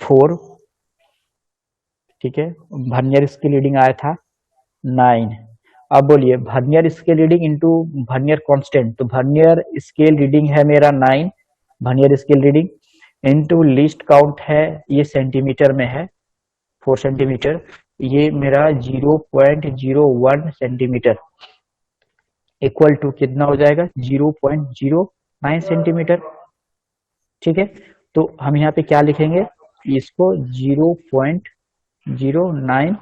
4। ठीक है, वर्नियर स्केल रीडिंग आया था 9। अब बोलिए vernier scale reading into vernier constant, तो वर्नियर स्केल रीडिंग है मेरा 9 vernier scale reading, into least count है, ये सेंटीमीटर में है 4 सेंटीमीटर, ये मेरा 0.01 सेंटीमीटर, इक्वल टू कितना हो जाएगा 0.09 सेंटीमीटर। ठीक है, तो हम यहाँ पे क्या लिखेंगे, इसको 0.09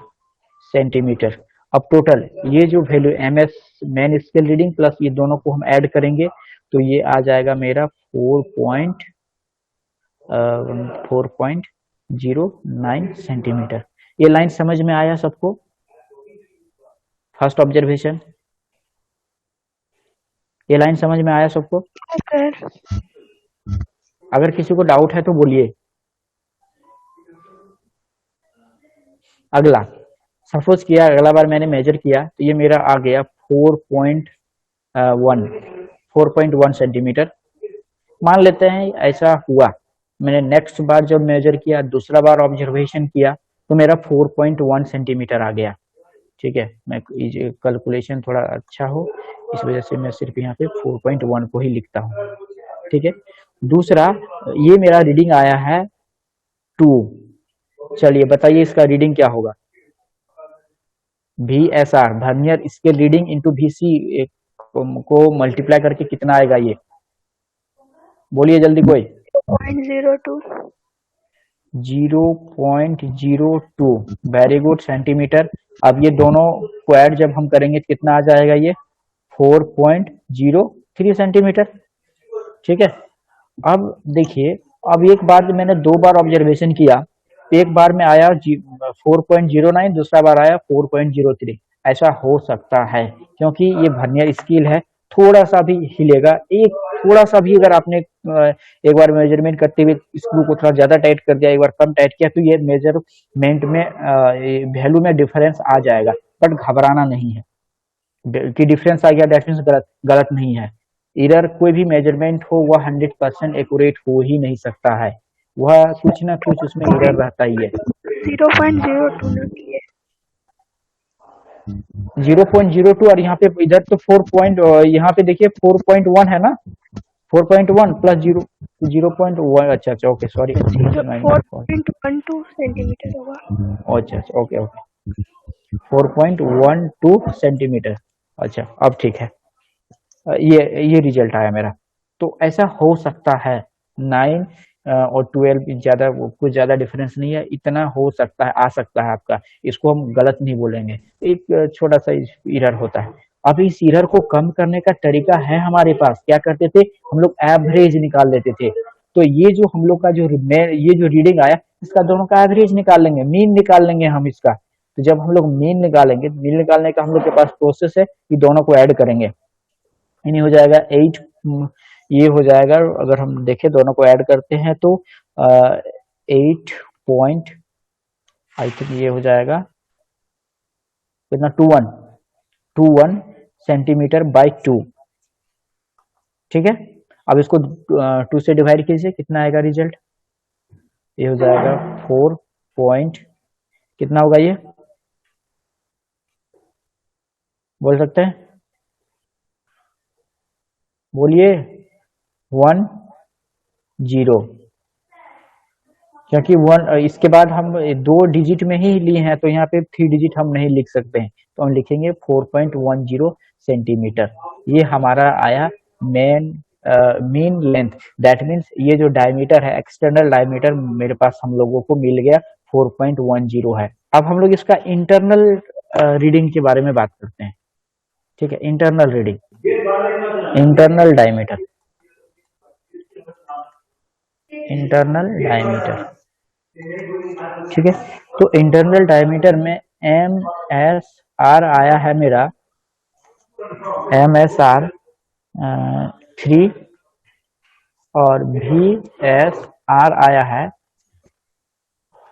सेंटीमीटर। अब टोटल ये जो value MS main scale reading plus ये दोनों को हम ऐड करेंगे तो ये आ जाएगा मेरा 4.09 सेंटीमीटर। ये लाइन समझ में आया सबको? फर्स्ट ऑब्जर्वेशन, ये लाइन समझ में आया सबको? सर अगर किसी को डाउट है तो बोलिए। अगला सपोज किया, अगला बार मैंने मेजर किया तो ये मेरा आ गया 4.1 सेंटीमीटर। मान लेते हैं ऐसा हुआ, मैंने नेक्स्ट बार जब मेजर किया, दूसरा बार ऑब्जर्वेशन किया तो मेरा 4.1 सेंटीमीटर आ गया। ठीक है, मैं कैलकुलेशन थोड़ा अच्छा हो इस वजह से मैं सिर्फ यहाँ पे 4.1 को ही लिखता हूँ। ठीक है, दूसरा ये मेरा रीडिंग आया है 2। चलिए बताइए इसका रीडिंग क्या होगा। VSR vernier scale reading into VC को मल्टीप्लाई करके कितना आएगा, ये बोलिए जल्दी कोई। 0.02 वेरी गुड सेंटीमीटर। अब ये दोनों को ऐड जब हम करेंगे तो कितना आ जाएगा, ये 4.03 सेंटीमीटर। ठीक है, अब देखिए, अब एक बार मैंने 2 बार ऑब्जर्वेशन किया, एक बार में आया 4.09, दूसरा बार आया 4.03। ऐसा हो सकता है क्योंकि ये वर्नियर स्केल है, थोड़ा सा भी हिलेगा, एक थोड़ा सा भी अगर आपने एक बार मेजरमेंट करते हुए स्क्रू को थोड़ा ज्यादा टाइट कर दिया, एक बार कम टाइट किया, तो ये मेजरमेंट में वैल्यू में डिफरेंस आ जाएगा। बट घबराना नहीं है कि डिफरेंस आ गया दैट मींस गलत नहीं है। इधर कोई भी मेजरमेंट हो वह 100% एक्यूरेट हो ही नहीं सकता है, वह कुछ ना कुछ उसमें एरर रहता ही है। 0.02 लगी है। 0.02 और यहाँ पे इधर तो 4 यहाँ पे देखिए 4.1 है ना, 4.1 प्लस 0.1, अच्छा ओके सॉरी 4.12 सेंटीमीटर होगा। अच्छा ओके 4.12 सेंटीमीटर। अच्छा अब ठीक है, ये रिजल्ट आया मेरा। तो ऐसा हो सकता है 9 और 12 ज्यादा, कुछ ज्यादा डिफरेंस नहीं है, इतना हो सकता है, आ सकता है आपका, इसको हम गलत नहीं बोलेंगे, एक छोटा सा एरर होता है। अब इस एरर को कम करने का तरीका है हमारे पास, क्या करते थे हम लोग, एवरेज निकाल लेते थे। तो ये जो हम लोग का ये जो रीडिंग आया, इसका दोनों का एवरेज निकाल लेंगे, मीन निकाल लेंगे हम इसका। तो जब हम लोग मीन निकालेंगे, मीन निकालने का हम लोग के पास प्रोसेस है कि दोनों को ऐड करेंगे, यानी हो जाएगा 8, ये हो जाएगा, अगर हम देखें दोनों को ऐड करते हैं तो 8.8 आई थिंक ये हो जाएगा कितना, 21 सेंटीमीटर बाई 2। ठीक है, अब इसको 2 से डिवाइड कीजिए, कितना आएगा रिजल्ट, ये हो जाएगा 4 पॉइंट, कितना होगा ये बोल सकते हैं, बोलिए 10, क्योंकि इसके बाद हम 2 डिजिट में ही लिए हैं, तो यहाँ पे 3 डिजिट हम नहीं लिख सकते हैं, तो हम लिखेंगे 4.10 सेंटीमीटर। ये हमारा आया मीन लेंथ, दैट मीन्स ये जो डायमीटर है, एक्सटर्नल डायमीटर मेरे पास हम लोगों को मिल गया 4.10 है। अब हम लोग इसका इंटरनल रीडिंग के बारे में बात करते हैं। ठीक है, internal reading, internal diameter, internal diameter. ठीक है, तो इंटरनल डायमीटर में एम एस आर आया है मेरा, एम एस आर 3 और वी एस आर आया है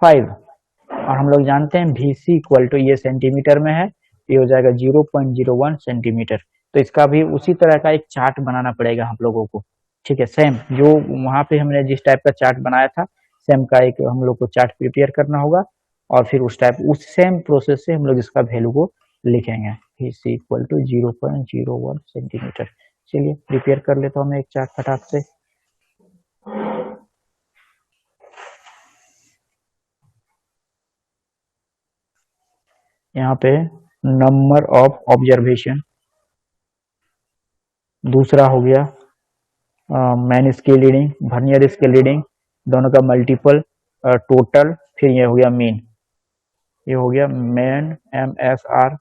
5, और हम लोग जानते हैं वी सी इक्वल टू, ये सेंटीमीटर में है, ये हो जाएगा 0.01 सेंटीमीटर। तो इसका भी उसी तरह का एक चार्ट बनाना पड़ेगा हम लोगों को। ठीक है, सेम जो वहां पे हमने जिस टाइप का चार्ट बनाया था, सेम का एक हम लोग को चार्ट प्रिपेयर करना होगा, और फिर उस सेम प्रोसेस से हम लोग इसका वैल्यू को लिखेंगे, V C equal to 0.01 centimetre. चलिए प्रिपेयर कर लेता हूँ मैं एक चार्ट फटाक से। यहाँ पे नंबर ऑफ ऑब्जर्वेशन, दूसरा हो गया main scale reading, vernier scale reading, दोनों का मल्टीपल, टोटल, फिर ये हो गया मीन, ये हो गया main M S R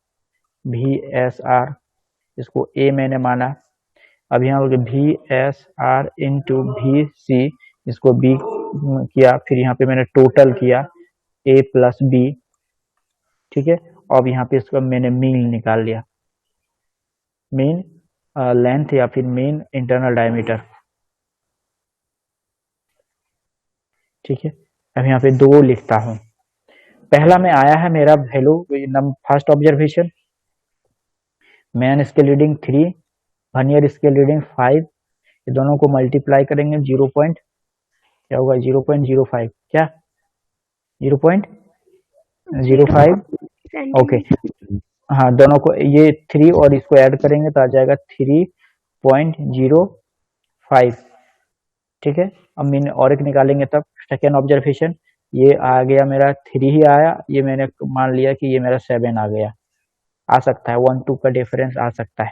V S R, इसको ए मैंने माना। अब यहाँ हो गया V S R into V C, इसको बी किया, फिर यहाँ पे मैंने टोटल किया ए प्लस बी। ठीक है, अब यहाँ पे इसका मैंने मीन निकाल लिया, मीन लेंथ या फिर मीन इंटरनल डायमीटर। ठीक है, अब यहाँ पे 2 लिखता हूँ। पहला में आया है मेरा value, first observation, main scale reading 3, vernier scale reading 5, ये दोनों को मल्टीप्लाई करेंगे 0. क्या होगा 0.05, क्या 0.05, ओके। हाँ, दोनों को ये 3 और इसको ऐड करेंगे तो आ जाएगा 3.05। ठीक है, अब मीन और एक निकालेंगे तब सेकेंड ऑब्जर्वेशन, ये आ गया मेरा 3 ही आया, ये मैंने मान लिया कि ये मेरा 7 आ गया, आ सकता है 1-2 का डिफरेंस आ सकता है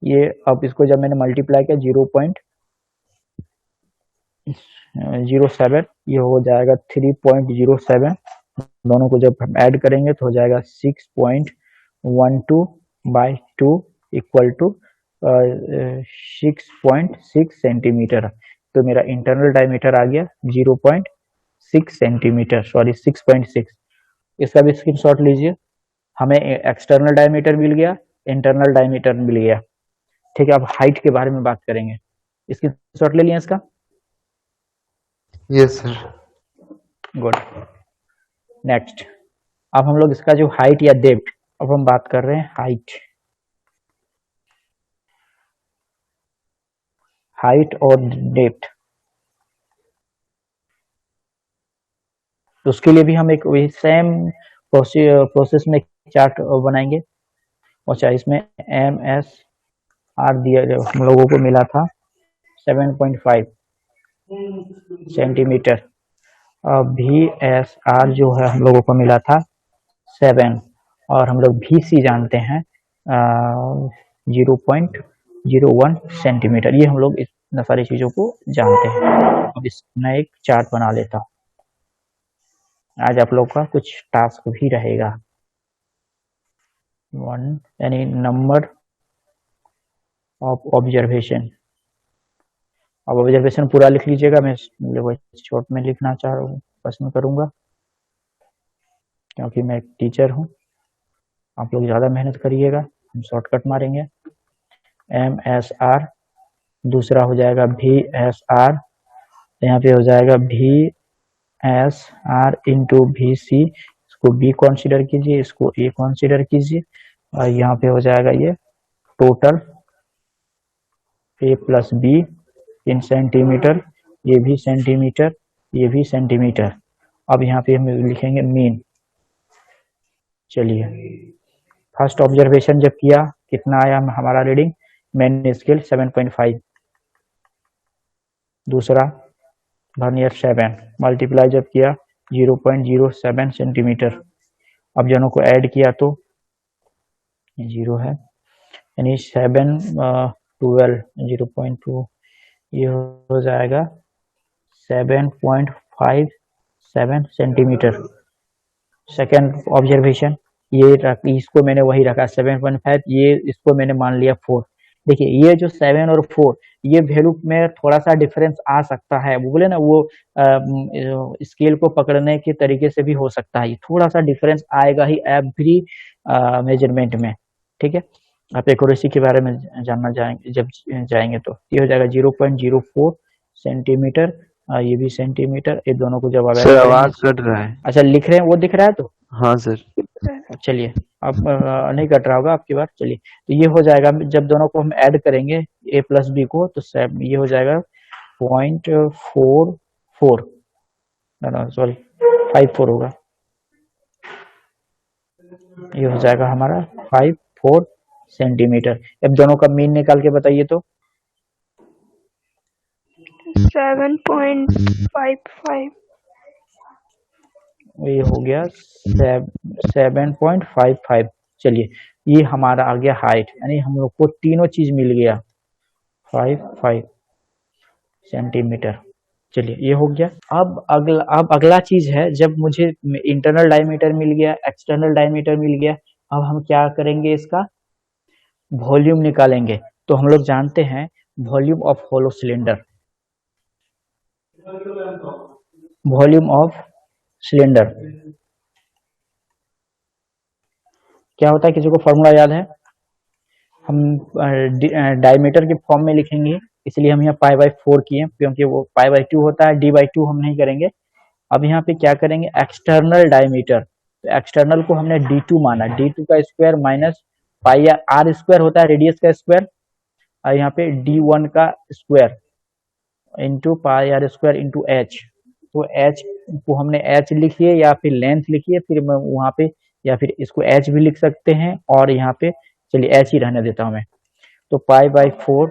ये। अब इसको जब मैंने मल्टीप्लाई किया 0.07, ये हो जाएगा 3.07, दोनों को जब हम ऐड करेंगे तो हो जाएगा 6.12/2 इक्वल टू 6.6 सेंटीमीटर। तो मेरा इंटरनल डायमीटर आ गया 0.6 सेंटीमीटर, सॉरी 6.6। इसका भी स्क्रीनशॉट लीजिए, हमें एक्सटर्नल डायमीटर मिल गया, इंटरनल डायमीटर मिल गया। ठीक है, अब हाइट के बारे में बात करेंगे, स्क्रीनशॉट ले लिया इसका, यस सर। गुड। नेक्स्ट, अब हम लोग इसका जो हाइट या डेप्थ, अब हम बात कर रहे हैं हाइट और डेप्थ। तो उसके लिए भी हम एक वही सेम प्रोसेस में चार्ट बनाएंगे। अच्छा, इसमें एम एस आर दिया, हम लोगों को मिला था 7.5 सेंटीमीटर, वी एस आर जो है हम लोगों को मिला था 7, और हम लोग वी सी जानते हैं 0.01 सेंटीमीटर। ये हम लोग इन सारी चीजों को जानते हैं। अब इसमें एक चार्ट बना लेता हूँ, आज आप लोग का कुछ टास्क भी रहेगा। 1 यानी नंबर ऑफ ऑब्जर्वेशन। अब ऑब्जर्वेशन पूरा लिख लीजिएगा, मैं शॉर्ट में लिखना चाह रहा हूँ, पसंद करूंगा क्योंकि मैं एक टीचर हूँ। आप लोग ज़्यादा मेहनत करिएगा, हम शॉर्टकट मारेंगे। एम एस आर, दूसरा हो जाएगा वी एस आर, यहाँ पे हो जाएगा V S R into V C, इसको बी कंसीडर कीजिए, इसको ए कंसीडर कीजिए, और यहाँ पे हो जाएगा ये total A plus be in centimetre, ये भी सेंटीमीटर, ये भी सेंटीमीटर। अब यहाँ पे हम लिखेंगे मीन। चलिए, फर्स्ट ऑब्जर्वेशन जब किया कितना आया हमारा रीडिंग, मेन स्केल 7.5, दूसरा वर्नियर 7, मल्टीप्लाई जब किया 0.07 सेंटीमीटर। अब दोनों को ऐड किया तो 0 है, यानी 7 12 0.2, ये हो जाएगा 7.57 सेंटीमीटर। सेकेंड ऑब्जर्वेशन, ये इसको मैंने वही रखा 7.5, ये इसको मैंने मान लिया 4। देखिए ये जो 7 और 4 ये वैल्यू में थोड़ा सा डिफरेंस आ सकता है, वो बोले ना वो स्केल को पकड़ने के तरीके से भी हो सकता है, थोड़ा सा डिफरेंस आएगा ही एवरी मेजरमेंट में। ठीक है, आप एक्यूरेसी के बारे में जानना जाएंगे जब जाएंगे तो ये हो जाएगा 0.04 सेंटीमीटर, ये भी सेंटीमीटर, ये दोनों को जब सर आवाज कट रहा है। अच्छा लिख रहे हैं, वो दिख रहा है तो हाँ सर। चलिए, अब नहीं कट रहा होगा आपकी बात। चलिए, तो ये हो जाएगा जब दोनों को हम ऐड करेंगे a प्लस बी को, तो ये हो जाएगा 0.44, सॉरी 54 होगा, ये हो जाएगा हमारा 54 सेंटीमीटर। अब दोनों का मीन निकाल के बताइए तो 7.55, ये हो गया 7.55। चलिए, ये हमारा आ गया हाइट, यानी हम लोग को तीनों चीज मिल गया 5 सेंटीमीटर। चलिए, ये हो गया। अब अगला चीज है, जब मुझे इंटरनल डायमीटर मिल गया, एक्सटर्नल डायमीटर मिल गया, अब हम क्या करेंगे, इसका वॉल्यूम निकालेंगे। तो हम लोग जानते हैं volume of hollow cylinder, volume of cylinder क्या होता है, किसी को फॉर्मूला याद है? हम डायमीटर के फॉर्म में लिखेंगे, इसलिए हम यहाँ π/4 किए, क्योंकि वो π/2 होता है, d/2 हम नहीं करेंगे। अब यहाँ पे क्या करेंगे, एक्सटर्नल डायमीटर, तो एक्सटर्नल को हमने d2 माना, d2 का square minus pi r square होता है रेडियस का स्क्वायर, और यहाँ पे d1 का square into pi r square into h। तो h को हमने h लिखिए या फिर लेंथ लिखिए, फिर मैं वहां पे, या फिर इसको h भी लिख सकते हैं, और यहाँ पे चलिए h ही रहने देता हूं मैं। तो π/4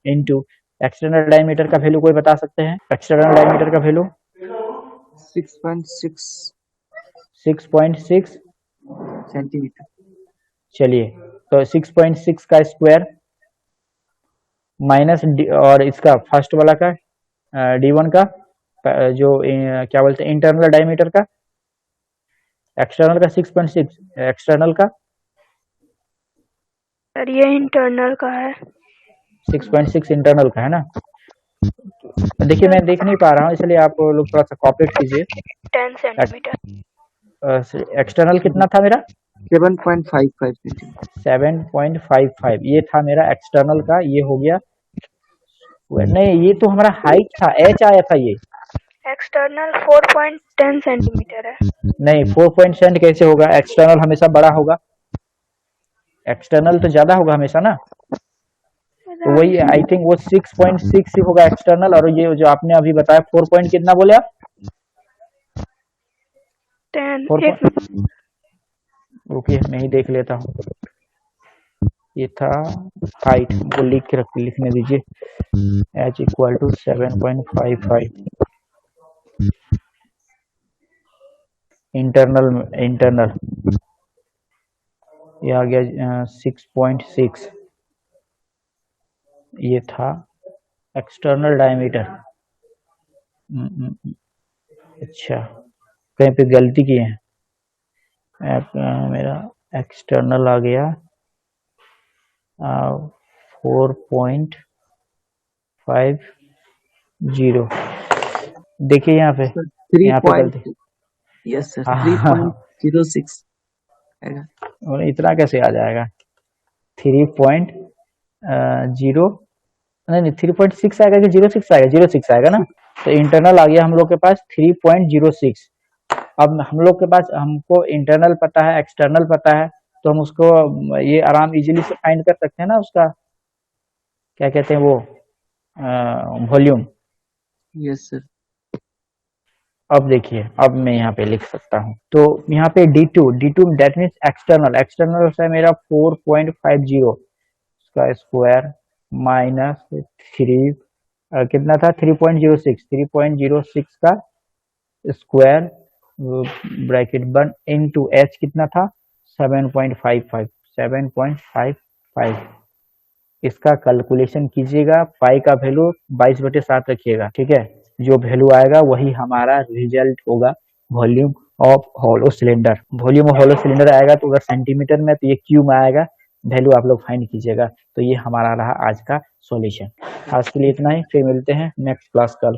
इंटू एक्सटर्नल डायमीटर का वैल्यू कोई बता सकते हैं? एक्सटर्नल डायमीटर का वैल्यू 6.6 सेंटीमीटर। चलिए, तो 6.6 का स्क्वायर माइनस और इसका फर्स्ट वाला का d1 का जो क्या बोलते हैं इंटरनल डायमीटर का, एक्सटर्नल का 6.6, एक्सटर्नल का सर ये इंटरनल का है, 6.6 इंटरनल का है ना। देखिए मैं देख नहीं पा रहा हूँ, इसलिए आप लोग थोड़ा सा कॉपरेट कीजिए। 10 सेंटीमीटर। एक्सटर्नल कितना था मेरा? 7.55 सेंटीमीटर। 7.55 ये था मेरा एक्सटर्नल का, ये हो गया, नहीं ये तो हमारा हाइट था, h आया था, ये एक्सटर्नल 4.10 सेंटीमीटर है। नहीं 4.10 कैसे होगा, एक्सटर्नल हमेशा बड़ा होगा, एक्सटर्नल तो ज्यादा होगा हमेशा ना, तो वही आई थिंक वो 6.6 ही होगा एक्सटर्नल, और ये जो आपने अभी बताया 4 पॉइंट कितना बोले आप? 10। रुकिए मैं ही देख लेता हूँ, ये था हाइट, वो लिखने दीजिए, h इक्वल टू 7.55 इंटरनल ये आ गया 6.6, ये था एक्सटर्नल डायमीटर। अच्छा, कहीं पे गलती की है, मेरा एक्सटर्नल आ गया 4.50। देखिए यहाँ पे, यहाँ पे गलती, यस सर 3.06 आएगा। और इतना कैसे आ जाएगा? 3.0 नहीं 3.6 आएगा कि 06 आएगा? 06 आएगा ना, तो इंटरनल आ गया हम लोग के पास 3.06। अब हम लोग के पास हमको इंटरनल पता है, एक्सटर्नल पता है, तो हम उसको ये आराम इजीली से फाइंड कर सकते हैं ना, उसका क्या कहते हैं वो वॉल्यूम। Yes sir. अब देखिए, अब मैं यहाँ पे लिख सकता हूँ, तो यहाँ पे D2 that means external, external होता है मेरा 4.50 का स्क्वायर माइनस 3 कितना था 3.06 का स्क्वायर ब्रैकेट बंद इनटू एच कितना था 7.55 इसका कैलकुलेशन कीजिएगा। पाई का वैल्यू 22/7 रखिएगा, ठीक है। जो वैल्यू आएगा वही हमारा रिजल्ट होगा volume of hollow cylinder. Volume of hollow cylinder आएगा तो अगर सेंटीमीटर में, तो ये क्यू में आएगा, वैल्यू आप लोग फाइंड कीजिएगा। तो ये हमारा रहा आज का सॉल्यूशन। आज के लिए इतना ही, फिर मिलते हैं नेक्स्ट क्लास कल।